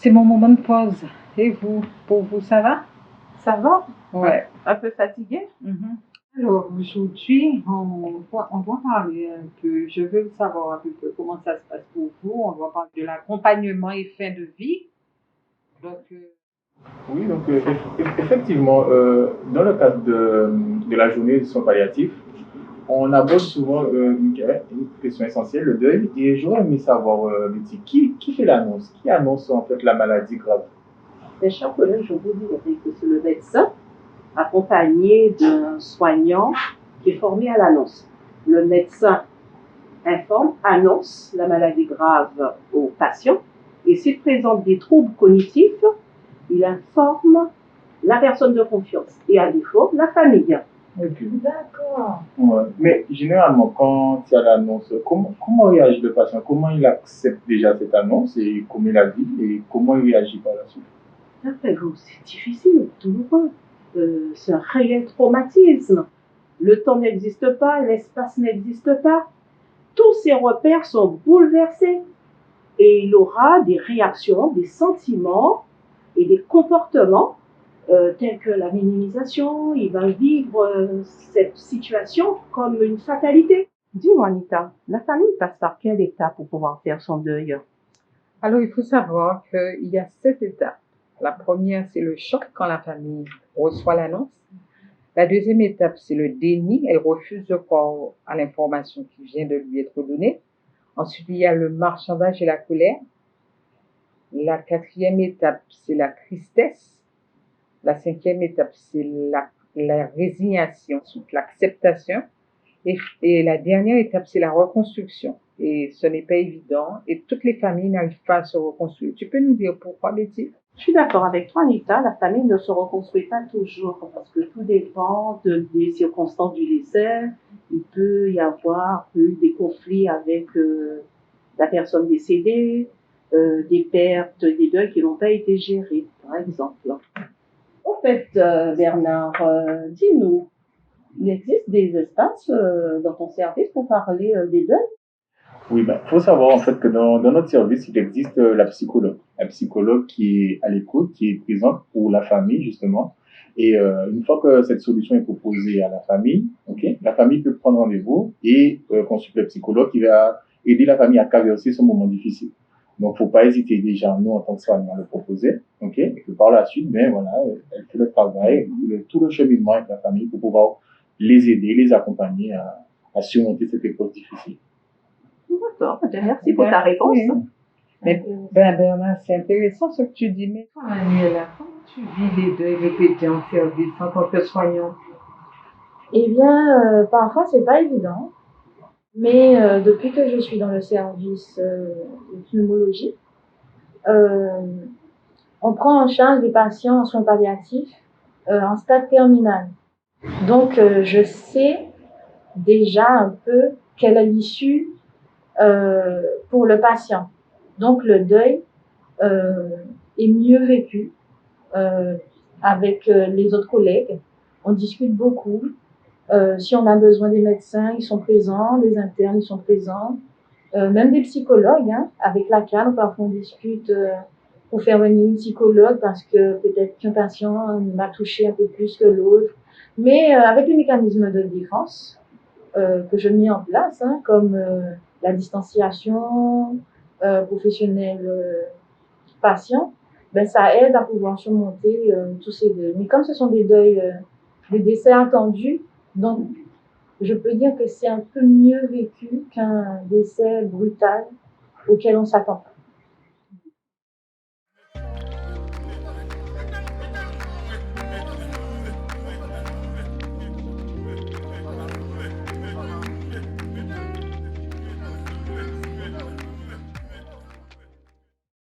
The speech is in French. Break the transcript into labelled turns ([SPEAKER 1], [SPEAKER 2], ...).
[SPEAKER 1] C'est mon moment de pause. Et vous, pour vous, ça va?
[SPEAKER 2] Ça va?
[SPEAKER 1] Ouais.
[SPEAKER 2] Un peu fatiguée?
[SPEAKER 1] Alors, aujourd'hui, on va parler un peu, je veux savoir un peu comment ça se passe pour vous. On va parler de l'accompagnement et fin de vie. Donc,
[SPEAKER 3] Oui, donc effectivement, dans le cadre de la journée de soins palliatifs, on aborde souvent une question essentielle, le deuil, et j'aurais aimé savoir, Betty, qui fait l'annonce? Qui annonce en fait la maladie grave?
[SPEAKER 2] Mes chers collègues, je vous dirais que c'est le médecin accompagné d'un soignant qui est formé à l'annonce. Le médecin informe, annonce la maladie grave au patient et s'il présente des troubles cognitifs, il informe la personne de confiance et à défaut, la famille.
[SPEAKER 3] Ok.
[SPEAKER 2] D'accord.
[SPEAKER 3] Ouais. Mais généralement, quand il y a l'annonce, comment réagit le patient? Comment il accepte déjà cette annonce et comment il la vit et comment il réagit par la suite?
[SPEAKER 2] Après vous, c'est difficile, douloureux. C'est un réel traumatisme. Le temps n'existe pas, l'espace n'existe pas. Tous ses repères sont bouleversés et il aura des réactions, des sentiments et des comportements tels que la minimisation. Il va vivre cette situation comme une fatalité. Dis-moi, Anita, la famille passe par quelle étape pour pouvoir faire son deuil?
[SPEAKER 1] alors, il faut savoir qu'il y a 7 étapes. La première, c'est le choc quand la famille reçoit l'annonce. La deuxième étape, c'est le déni. Elle refuse de croire à l'information qui vient de lui être donnée. Ensuite, il y a le marchandage et la colère. La quatrième étape, c'est la tristesse. La cinquième étape, c'est la résignation, ensuite l'acceptation. Et la dernière étape, c'est la reconstruction. Et ce n'est pas évident. Et toutes les familles n'arrivent pas à se reconstruire. Tu peux nous dire pourquoi, Betty?
[SPEAKER 2] Je suis d'accord avec toi, Anita. La famille ne se reconstruit pas toujours parce que tout dépend des circonstances du décès. Il peut y avoir eu des conflits avec la personne décédée, des pertes, des deuils qui n'ont pas été gérés, par exemple. Au fait, Bernard, dis-nous, il existe des espaces dans ton service pour parler des deuils?
[SPEAKER 3] Oui, ben, faut savoir en fait que dans notre service, il existe la psychologue. La psychologue qui est à l'écoute, qui est présente pour la famille justement. Et une fois que cette solution est proposée à la famille, ok, la famille peut prendre rendez-vous et consulter le psychologue qui va aider la famille à traverser ce moment difficile. Donc, faut pas hésiter déjà, nous, en tant que soignants, à le proposer, ok, et que par la suite, ben voilà, elle fait le travail, tout le cheminement avec la famille pour pouvoir les aider, les accompagner à surmonter cette épreuve difficile.
[SPEAKER 2] D'accord, merci pour ta réponse.
[SPEAKER 1] Mais Bernard, c'est intéressant ce que tu dis. Mais toi, Manuela, comment tu vis les deuils répétés en service en tant que soignant?
[SPEAKER 4] Eh bien, parfois c'est pas évident, mais depuis que je suis dans le service de pneumologie, euh, on prend en charge des patients en soins palliatifs en stade terminal. Donc, je sais déjà un peu quelle est l'issue pour le patient. Donc, le deuil est mieux vécu avec les autres collègues. On discute beaucoup. Si on a besoin des médecins, ils sont présents, des internes, ils sont présents, même des psychologues, hein, avec la cadre, parfois on discute pour faire venir une psychologue parce que peut-être qu'un patient m'a touché un peu plus que l'autre. Mais avec les mécanismes de défense que je mets en place, hein, comme la distanciation professionnelle-patient, ben, ça aide à pouvoir surmonter tous ces deuils. Mais comme ce sont des deuils, des décès attendus, donc je peux dire que c'est un peu mieux vécu qu'un décès brutal auquel on s'attend.